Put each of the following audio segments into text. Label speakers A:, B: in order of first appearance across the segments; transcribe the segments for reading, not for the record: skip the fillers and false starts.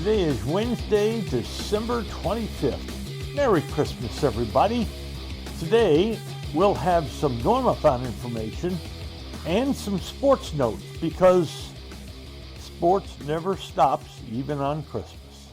A: Today is Wednesday, December 25th. Merry Christmas, everybody. Today, we'll have some Normathon information and some sports notes because sports never stops, even on Christmas.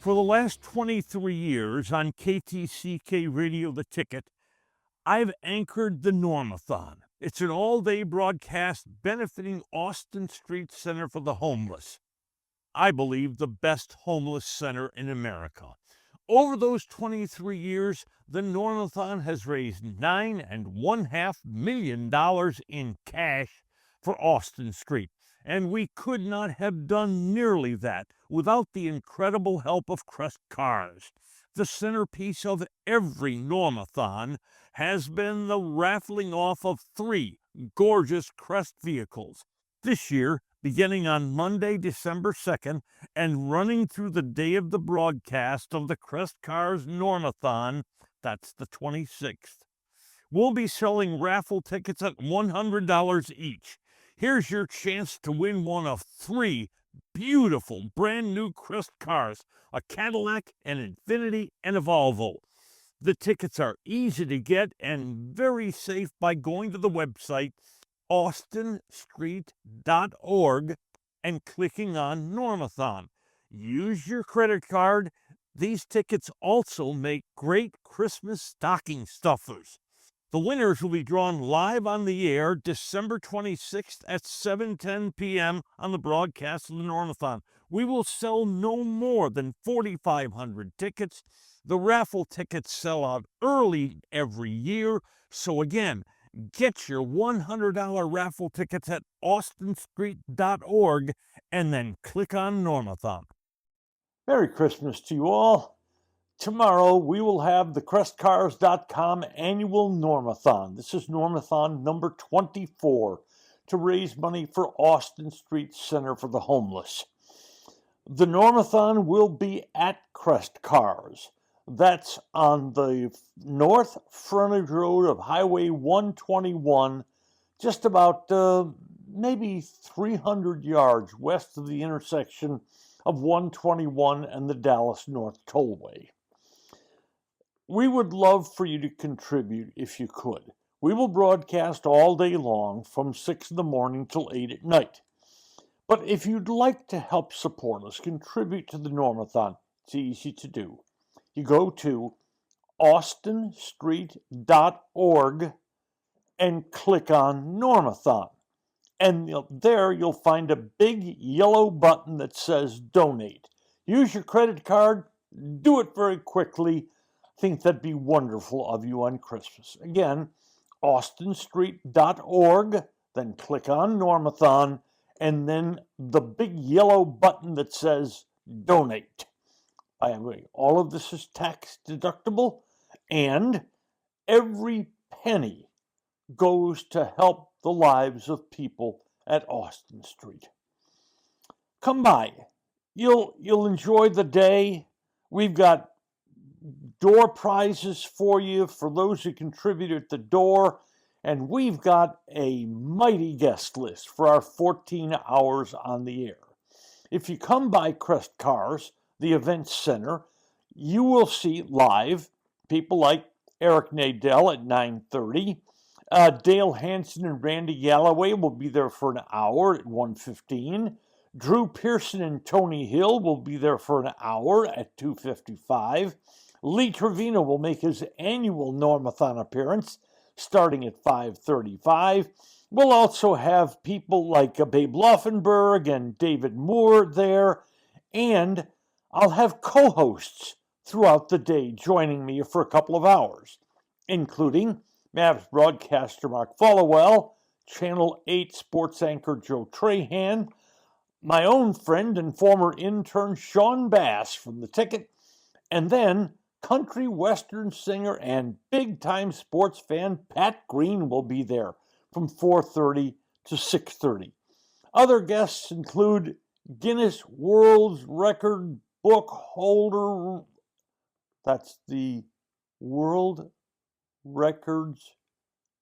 A: For the last 23 years on ktck Radio The Ticket, I've anchored the Normathon. It's an all-day broadcast benefiting Austin Street Center for the Homeless. I believe the best homeless center in America. Over those 23 years, the Normathon has raised $9.5 million in cash for Austin Street, and we could not have done nearly that without the incredible help of Crest cars. The centerpiece of every Normathon has been the raffling off of 3 gorgeous Crest vehicles. This year, beginning on Monday, December 2nd, and running through the day of the broadcast of the Crest Cars Normathon, that's the 26th. We'll be selling raffle tickets at $100 each. Here's your chance to win one of 3 beautiful brand new Crest cars, a Cadillac, an Infiniti, and a Volvo. The tickets are easy to get and very safe by going to the website austinstreet.org and clicking on Normathon. Use your credit card. These tickets also make great Christmas stocking stuffers. The winners will be drawn live on the air December 26th at 7:10 p.m. on the broadcast of the Normathon. We will sell no more than 4,500 tickets. The raffle tickets sell out early every year. So again, get your $100 raffle tickets at austinstreet.org and then click on Normathon. Merry Christmas to you all. Tomorrow we will have the crestcars.com annual Normathon. This is Normathon number 24 to raise money for Austin Street Center for the Homeless. The Normathon will be at Crest Cars. That's on the north frontage road of Highway 121, just about maybe 300 yards west of the intersection of 121 and the Dallas North Tollway. We would love for you to contribute if you could. We will broadcast all day long from 6 in the morning till 8 at night. But if you'd like to help support us, contribute to the Normathon, it's easy to do. You go to austinstreet.org and click on Normathon. And there you'll find a big yellow button that says Donate. Use your credit card. Do it very quickly. I think that'd be wonderful of you on Christmas. Again, austinstreet.org, then click on Normathon, and then the big yellow button that says Donate. By the way, all of this is tax deductible, and every penny goes to help the lives of people at Austin Street. Come by. You'll enjoy the day. We've got door prizes for you for those who contribute at the door, and we've got a mighty guest list for our 14 hours on the air. If you come by Crest Cars, the event center, you will see live people like Eric Nadell at 9:30. Dale Hansen and Randy Galloway will be there for an hour at 1:15. Drew Pearson and Tony Hill will be there for an hour at 2:55. Lee Trevino will make his annual Normathon appearance starting at 5:35. We'll also have people like Babe Laufenberg and David Moore there, and I'll have co-hosts throughout the day joining me for a couple of hours, including Mavs broadcaster Mark Followell, Channel 8 sports anchor Joe Trahan, my own friend and former intern Sean Bass from The Ticket, and then country western singer and big-time sports fan Pat Green will be there from 4:30 to 6:30. Other guests include Guinness World Record book holder, that's the World Records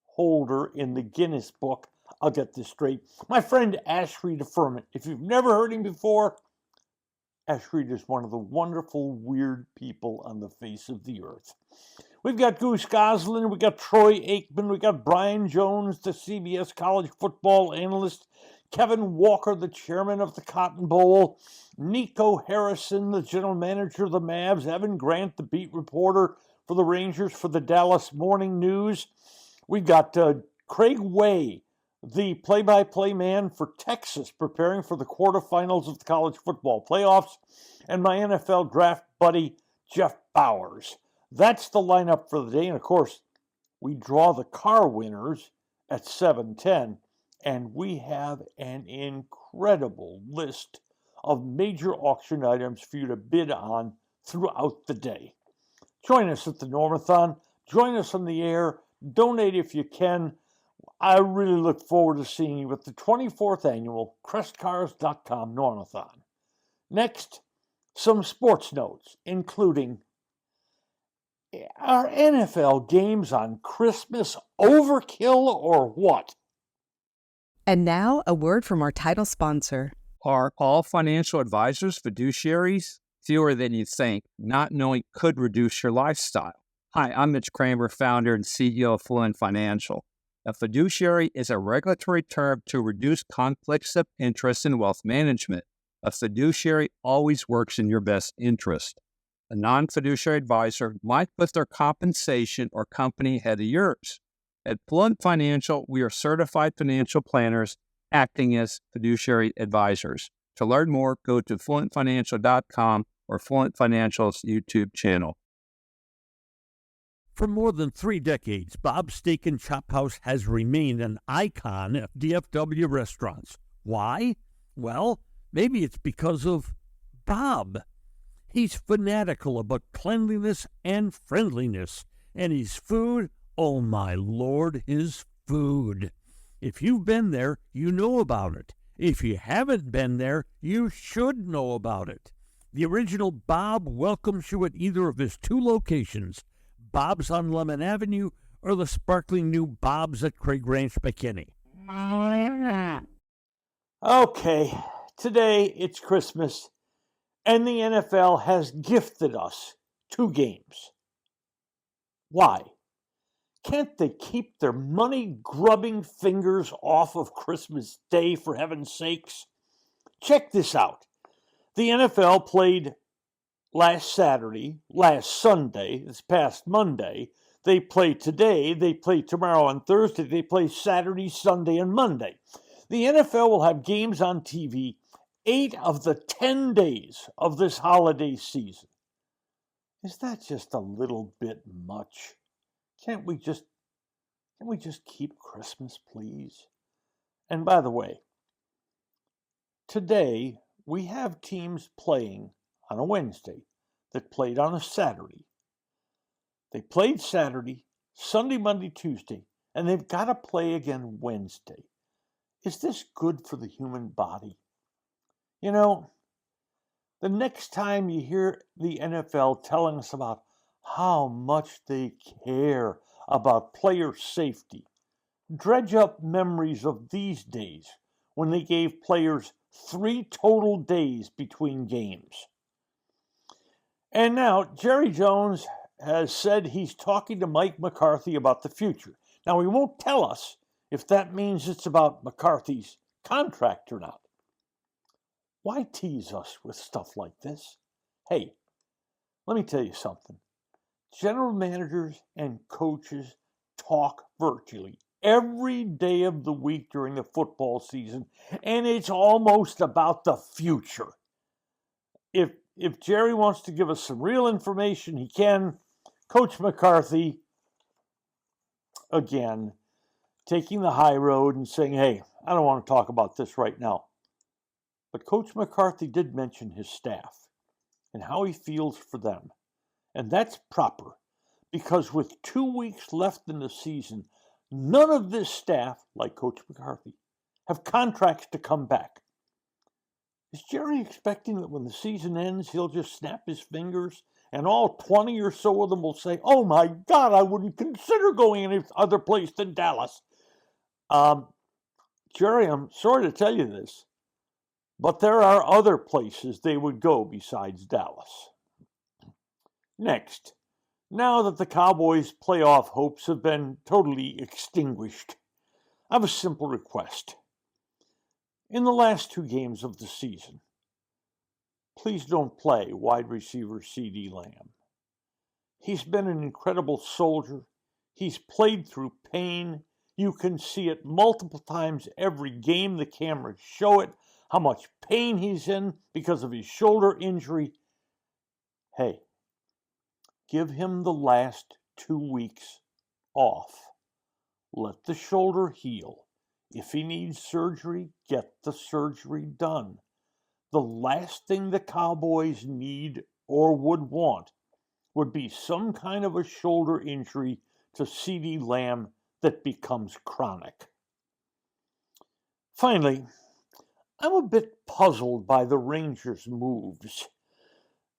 A: holder in the Guinness book. I'll get this straight. My friend Ashley DeFerment. If you've never heard him before, Ash Reed is one of the wonderful, weird people on the face of the earth. We've got Goose Goslin, we got Troy Aikman, we got Brian Jones, the CBS college football analyst, Kevin Walker, the chairman of the Cotton Bowl, Nico Harrison, the general manager of the Mavs, Evan Grant, the beat reporter for the Rangers for the Dallas Morning News. We've got Craig Way, the play-by-play man for Texas, preparing for the quarterfinals of the college football playoffs, and my NFL draft buddy, Jeff Bowers. That's the lineup for the day, and of course, we draw the car winners at 7:10, and we have an incredible list of major auction items for you to bid on throughout the day. Join us at the Normathon. Join us on the air. Donate if you can. I really look forward to seeing you at the 24th annual CrestCars.com Normathon. Next, some sports notes, including: are NFL games on Christmas overkill or what?
B: And now, a word from our title sponsor.
C: Are all financial advisors fiduciaries? Fewer than you think. Not knowing could reduce your lifestyle. Hi, I'm Mitch Kramer, founder and CEO of Fint Financial. A fiduciary is a regulatory term to reduce conflicts of interest in wealth management. A fiduciary always works in your best interest. A non-fiduciary advisor might put their compensation or company ahead of yours. At Fint Financial, we are certified financial planners acting as fiduciary advisors. To learn more, go to flintfinancial.com or Fint Financial's YouTube channel.
D: For more than 3 decades, Bob's Steak and Chop House has remained an icon of DFW restaurants. Why? Well, maybe it's because of Bob. He's fanatical about cleanliness and friendliness, and his food, oh my Lord, his food. If you've been there, you know about it. If you haven't been there, you should know about it. The original Bob welcomes you at either of his 2 locations, Bob's on Lemon Avenue or the sparkling new Bob's at Craig Ranch, McKinney.
A: Okay, today it's Christmas, and the NFL has gifted us 2 games. Why? Can't they keep their money-grubbing fingers off of Christmas Day, for heaven's sakes? Check this out. The NFL played last Saturday, last Sunday, this past Monday. They play today, they play tomorrow and Thursday, they play Saturday, Sunday, and Monday. The NFL will have games on TV 8 of the 10 days of this holiday season. Is that just a little bit much? Can't we just keep Christmas, please? And by the way, today we have teams playing on a Wednesday that played on a Saturday. They played Saturday, Sunday, Monday, Tuesday, and they've got to play again Wednesday. Is this good for the human body? You know, the next time you hear the NFL telling us about how much they care about player safety, dredge up memories of these days when they gave players 3 total days between games. And now, Jerry Jones has said he's talking to Mike McCarthy about the future. Now, he won't tell us if that means it's about McCarthy's contract or not. Why tease us with stuff like this? Hey, let me tell you something. General managers and coaches talk virtually every day of the week during the football season, and it's almost about the future. If Jerry wants to give us some real information, he can. Coach McCarthy, again, taking the high road and saying, hey, I don't want to talk about this right now. But Coach McCarthy did mention his staff and how he feels for them. And that's proper, because with 2 weeks left in the season, none of this staff, like Coach McCarthy, have contracts to come back. Is Jerry expecting that when the season ends, he'll just snap his fingers and all 20 or so of them will say, oh my God, I wouldn't consider going any other place than Dallas? Jerry, I'm sorry to tell you this, But there are other places they would go besides Dallas. Next, now that the Cowboys' playoff hopes have been totally extinguished, I have a simple request. In the last 2 games of the season, please don't play wide receiver CeeDee Lamb. He's been an incredible soldier. He's played through pain. You can see it multiple times every game. The cameras show it, how much pain he's in because of his shoulder injury. Hey, give him the last 2 weeks off. Let the shoulder heal. If he needs surgery, get the surgery done. The last thing the Cowboys need or would want would be some kind of a shoulder injury to CeeDee Lamb that becomes chronic. Finally, I'm a bit puzzled by the Rangers' moves.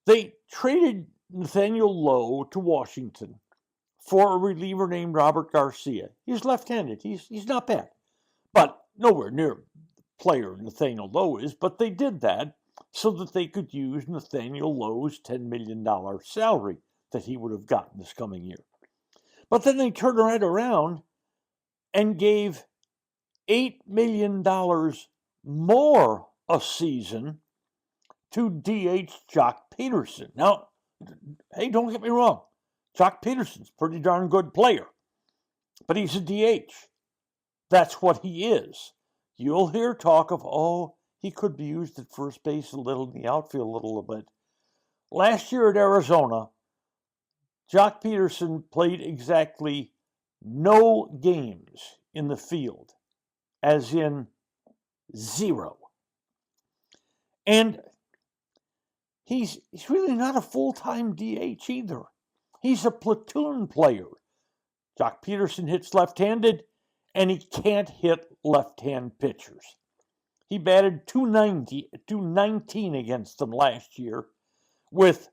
A: They traded Nathaniel Lowe to Washington for a reliever named Robert Garcia. He's left-handed. He's not bad, but nowhere near the player Nathaniel Lowe is. But they did that so that they could use Nathaniel Lowe's $10 million salary that he would have gotten this coming year. But then they turned right around and gave $8 million more a season to DH Jock Peterson. Now, hey, don't get me wrong. Jock Peterson's a pretty darn good player, but he's a DH. That's what he is. You'll hear talk of, he could be used at first base a little, in the outfield a little bit. Last year at Arizona, Jock Peterson played exactly no games in the field, as in 0. And he's really not a full-time DH either. He's a platoon player. Jock Peterson hits left-handed, and he can't hit left-hand pitchers. He batted .219 against them last year with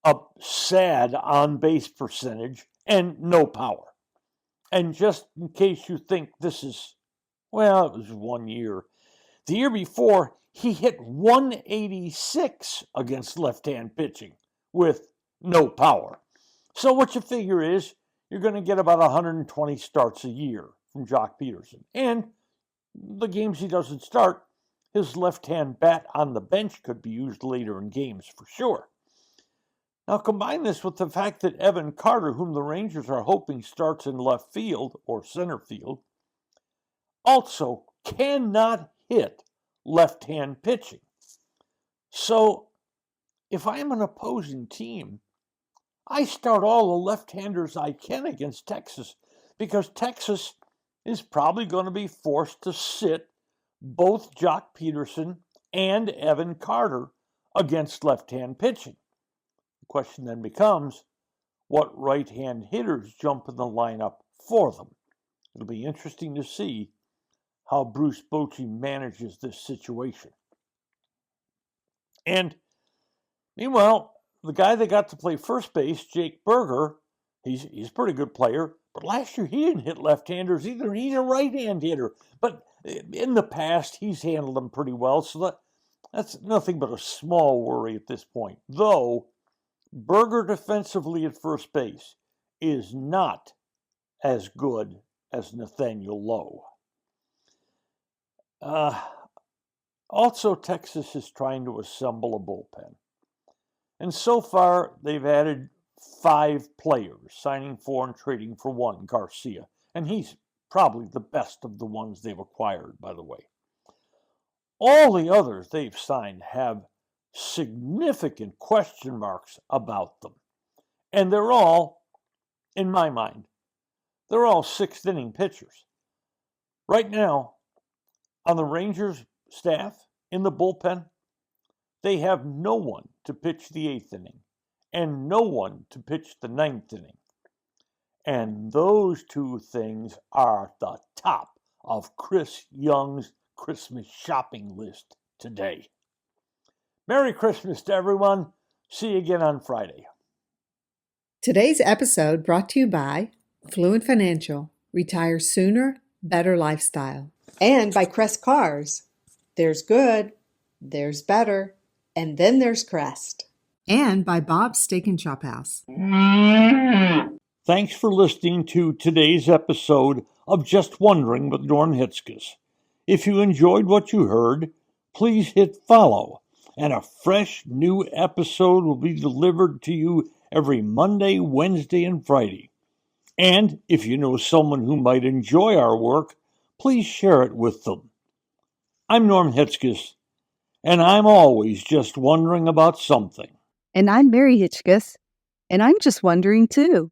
A: a sad on-base percentage and no power. And just in case you think this is, it was 1 year. The year before, he hit .186 against left-hand pitching with no power. So what you figure is you're going to get about 120 starts a year from Jock Peterson. And the games he doesn't start, his left-hand bat on the bench could be used later in games for sure. Now combine this with the fact that Evan Carter, whom the Rangers are hoping starts in left field or center field, also cannot hit left-hand pitching. So if I'm an opposing team, I start all the left-handers I can against Texas because Texas is probably going to be forced to sit both Jock Peterson and Evan Carter against left-hand pitching. The question then becomes, what right-hand hitters jump in the lineup for them? It'll be interesting to see how Bruce Bochy manages this situation. And meanwhile, the guy that got to play first base, Jake Berger, he's a pretty good player, but last year he didn't hit left-handers either. He's a right-hand hitter, but in the past he's handled them pretty well, so that's nothing but a small worry at this point. Though Berger defensively at first base is not as good as Nathaniel Lowe. Also, Texas is trying to assemble a bullpen. And so far, they've added 5 players, signing 4 and trading for 1, Garcia. And he's probably the best of the ones they've acquired, by the way. All the others they've signed have significant question marks about them. And they're all, in my mind, they're all 6th-inning pitchers. Right now, on the Rangers staff, in the bullpen, they have no one to pitch the 8th inning and no one to pitch the 9th inning. And those 2 things are at the top of Chris Young's Christmas shopping list today. Merry Christmas to everyone. See you again on Friday.
B: Today's episode brought to you by Fint Financial. Retire sooner, better lifestyle. And by Crest Cars. There's good, There's better. And then there's Crest. And by Bob's Steak and Chop House.
A: Thanks for listening to today's episode of Just Wondering with Norm Hitzges. If you enjoyed what you heard, please hit follow, and a fresh new episode will be delivered to you every Monday, Wednesday, and Friday. And if you know someone who might enjoy our work, please share it with them. I'm Norm Hitzges, and I'm always just wondering about something.
E: And I'm Mary Hitchkus, and I'm just wondering too.